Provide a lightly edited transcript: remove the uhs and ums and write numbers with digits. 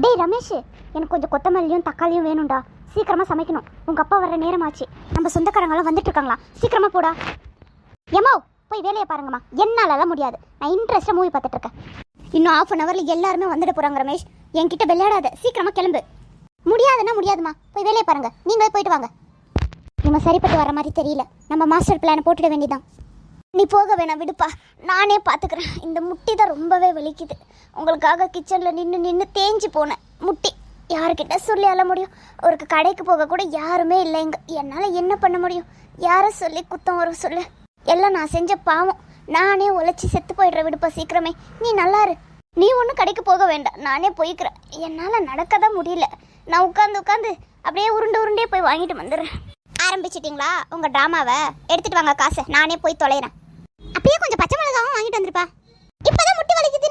டேய் ரமேஷ், எனக்கு கொஞ்சம் கொத்தமல்லியும் தக்காளியும் வேணும்டா. சீக்கிரமா சமைக்கணும். உங்க அப்பா வர நேரமாச்சு. நம்ம சொந்தக்காரங்களாம் வந்துட்டு இருக்காங்களா? சீக்கிரமா போடா. ஏமா போய் வேலையை பாருங்கம்மா. என்னாலலாம் முடியாது. நான் இன்ட்ரெஸ்டாக மூவி பார்த்துட்டு இருக்கேன். இன்னும் 1/2 ஹவரில் எல்லாருமே வந்துட்டு போகிறாங்க ரமேஷ். என்கிட்ட விளையாடாத. சீக்கிரமா கிளம்பு. முடியாதுன்னா முடியாதுமா. போய் வேலையை பாருங்க. நீங்களே போயிட்டு வாங்க. நம்ம சரிப்பட்டு வர மாதிரி தெரியல. நம்ம மாஸ்டர் பிளானை போட்டுட வேண்டியதான். நீ போக வேணாம், விடுப்பா. நானே பார்த்துக்கிறேன். இந்த முட்டி தான் ரொம்பவே வலிக்குது. உங்களுக்காக கிச்சனில் நின்று தேஞ்சு போனேன் முட்டி. யாருக்கிட்ட சொல்லி அழ முடியும்? ஒரு கடைக்கு போக கூட யாருமே இல்லை இங்கே. என்னால் என்ன பண்ண முடியும்? யாரை சொல்லி குத்தம் வர சொல்லு? எல்லாம் நான் செஞ்ச பாவம். நானே உழைச்சி செத்து போயிடுற. விடுப்பா சீக்கிரமே. நீ நல்லாரு. நீ ஒன்றும் கடைக்கு போக வேண்டாம். நானே போய்க்கிறேன். என்னால் நடக்க தான் முடியல. நான் உட்காந்து அப்படியே உருண்டே போய் வாங்கிட்டு வந்துடுறேன். ஆரம்பிச்சிட்டிங்களா உங்கள் ட்ராமாவை? எடுத்துகிட்டு வாங்க காசை. நானே போய் தொலைகிறேன். அப்பயே கொஞ்சம் பச்சை மிளகாவும் வாங்கிட்டு வந்துருப்பா. இப்போதான் முட்டி வலிக்குது.